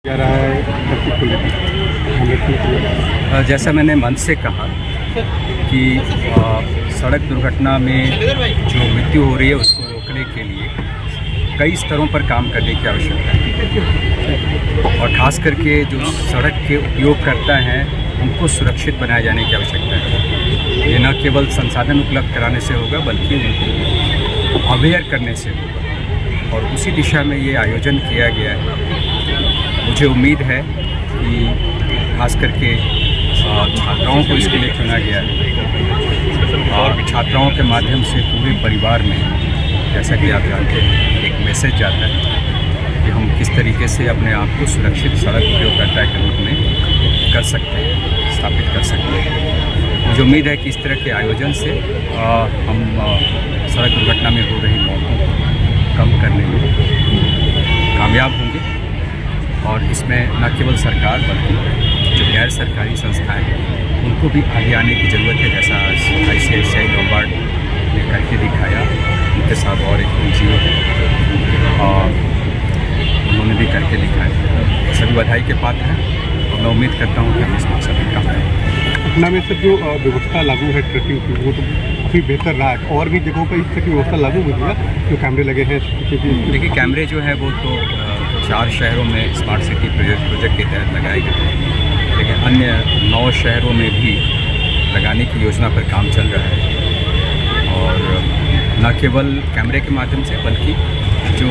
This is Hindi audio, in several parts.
जा रहा है। जैसा मैंने मंच से कहा कि सड़क दुर्घटना में जो मृत्यु हो रही है उसको रोकने के लिए कई स्तरों पर काम करने की आवश्यकता है और ख़ास करके जो सड़क के उपयोगकर्ता हैं उनको सुरक्षित बनाए जाने की आवश्यकता है। ये न केवल संसाधन उपलब्ध कराने से होगा बल्कि उनको अवेयर करने से होगा और उसी दिशा में ये आयोजन किया गया है। मुझे उम्मीद है कि खास करके छात्राओं को इसके लिए चुना गया है और छात्राओं के माध्यम से पूरे परिवार में, जैसा कि आप जानते हैं, एक मैसेज जाता है कि हम किस तरीके से अपने आप को सुरक्षित सड़क उपयोगकर्ता के रूप में कर सकते हैं, स्थापित कर सकते हैं। मुझे उम्मीद है कि इस तरह के आयोजन से हम सड़क दुर्घटना में हो रही मौतों को कम करने में कामयाब होंगे और इसमें न केवल सरकार बल्कि जो गैर सरकारी संस्थाएं हैं उनको भी आगे आने की ज़रूरत है। जैसा ICICI लोम्बार्ड ने करके दिखाया, उनके साथ और एक NGO है और उन्होंने भी करके दिखाया। सभी बधाई के पात्र हैं और मैं उम्मीद करता हूँ कि हम इस मकसद में काम करें। पटना में सर जो व्यवस्था लागू है ट्रैफिक की, वो तो काफ़ी बेहतर रहा है। और भी जगहों पर इस तरह की व्यवस्था लागू हुई है, जो कैमरे लगे हैं। देखिए, कैमरे जो है वो तो 4 शहरों में स्मार्ट सिटी प्रोजेक्ट के तहत लगाए गए हैं, लेकिन अन्य 9 शहरों में भी लगाने की योजना पर काम चल रहा है। और न केवल कैमरे के माध्यम से बल्कि जो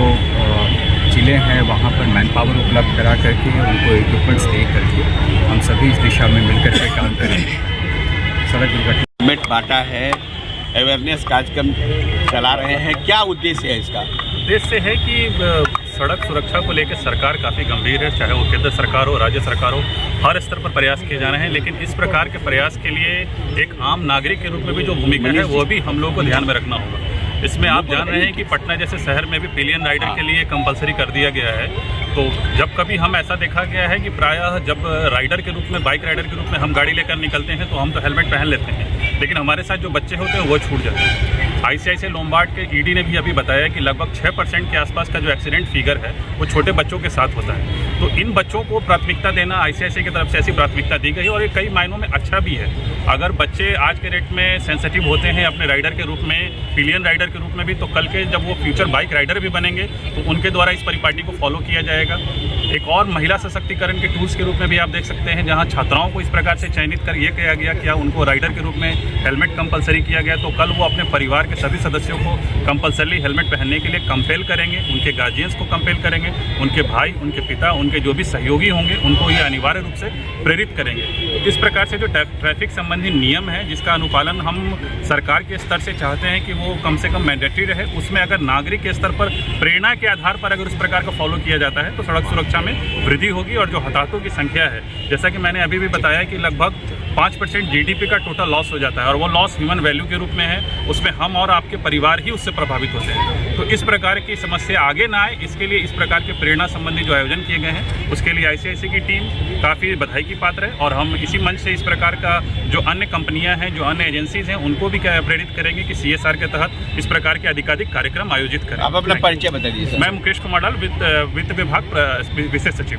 जिले हैं वहाँ पर मैन पावर उपलब्ध करा करके उनको इक्विपमेंट्स दे करके हम सभी इस दिशा में मिलकर के काम करेंगे। सड़क दुर्घटना हेलमेट बांटा है, अवेयरनेस कार्यक्रम चला रहे हैं, क्या उद्देश्य है इसका? उद्देश्य है कि सड़क सुरक्षा को लेकर सरकार काफ़ी गंभीर है, चाहे वो केंद्र सरकार हो, राज्य सरकार हो, हर स्तर पर प्रयास किए जा रहे हैं। लेकिन इस प्रकार के प्रयास के लिए एक आम नागरिक के रूप में भी जो भूमिका है वो भी हम लोगों को ध्यान में रखना होगा। इसमें आप जान रहे हैं कि पटना जैसे शहर में भी पिलियन राइडर के लिए कंपलसरी कर दिया गया है। तो जब कभी हम ऐसा देखा गया है कि प्रायः जब राइडर के रूप में, बाइक राइडर के रूप में हम गाड़ी लेकर निकलते हैं तो हम तो हेलमेट पहन लेते हैं, लेकिन हमारे साथ जो बच्चे होते हैं वो छूट जाते हैं। ICICI लोम्बार्ड के ED ने भी अभी बताया कि लगभग 6% के आसपास का जो एक्सीडेंट फिगर है वो छोटे बच्चों के साथ होता है। तो इन बच्चों को प्राथमिकता देना ICICI की तरफ से ऐसी प्राथमिकता दी गई है और ये कई मायनों में अच्छा भी है। अगर बच्चे आज के डेट में सेंसिटिव होते हैं अपने राइडर के रूप में, पिलियन राइडर के रूप में भी, तो कल के जब वो फ्यूचर बाइक राइडर भी बनेंगे तो उनके द्वारा इस परिपाटी को फॉलो किया जाएगा। एक और महिला सशक्तिकरण के टूल्स के रूप में भी आप देख सकते हैं, जहां छात्राओं को इस प्रकार से चयनित कर ये किया गया कि उनको राइडर के रूप में हेलमेट कंपलसरी किया गया, तो कल वो अपने परिवार के सभी सदस्यों को कंपलसरी हेलमेट पहनने के लिए कंपेल करेंगे, उनके गार्जियंस को कंपेल करेंगे, उनके भाई, उनके पिता, उनके जो भी सहयोगी होंगे उनको ये अनिवार्य रूप से प्रेरित करेंगे। इस प्रकार से जो ट्रैफिक संबंधी नियम है जिसका अनुपालन हम सरकार के स्तर से चाहते हैं कि वो कम से कम मैंडेटरी रहे, उसमें अगर नागरिक के स्तर पर प्रेरणा के आधार पर अगर उस प्रकार का फॉलो किया जाता है तो सड़क सुरक्षा में वृद्धि होगी। और जो हताहतों की संख्या है, जैसा कि मैंने अभी भी बताया कि लगभग 5% GDP का टोटल लॉस हो जाता है और वो लॉस ह्यूमन वैल्यू के रूप में है, उसमें हम और आपके परिवार ही उससे प्रभावित होते हैं। तो इस प्रकार की समस्या आगे ना आए, इसके लिए इस प्रकार के प्रेरणा संबंधी जो आयोजन किए गए हैं उसके लिए ICICI की टीम काफ़ी बधाई की पात्र है और हम इसी मंच से इस प्रकार का जो अन्य कंपनियां हैं, जो अन्य एजेंसीज हैं, उनको भी प्रेरित करेंगे कि CSR के तहत इस प्रकार के अधिकाधिक कार्यक्रम आयोजित करें। आप अपना परिचय बता दीजिए। मैं मुकेश कुमार डाल, वित्त विभाग विशेष सचिव।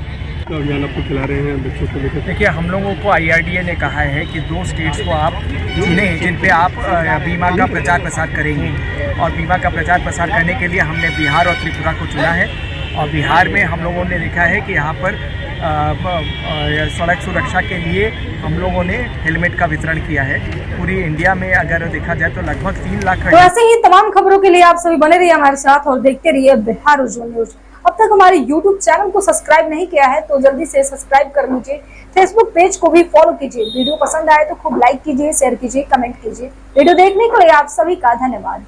अभियान आपको चला रहे हैं बच्चों को लेकर? देखिए, हम लोगों को IRDA ने कहा है कि 2 स्टेट्स को आप चुनें जिन पे आप बीमा का प्रचार प्रसार करेंगे और बीमा का प्रचार प्रसार करने के लिए हमने बिहार और त्रिपुरा को चुना है। और बिहार में हम लोगों ने देखा है कि यहाँ पर सड़क सुरक्षा के लिए हम लोगों ने हेलमेट का वितरण किया है। पूरी इंडिया में अगर देखा जाए तो लगभग 3 लाख। तो ऐसे ही तमाम खबरों के लिए आप सभी बने रहिए हमारे साथ और देखते रहिए बिहार उज्जवल न्यूज। अब तक हमारे YouTube चैनल को सब्सक्राइब नहीं किया है तो जल्दी से सब्सक्राइब कर लीजिए। फेसबुक पेज को भी फॉलो कीजिए। वीडियो पसंद आए तो खूब लाइक कीजिए, शेयर कीजिए, कमेंट कीजिए। वीडियो देखने के लिए आप सभी का धन्यवाद।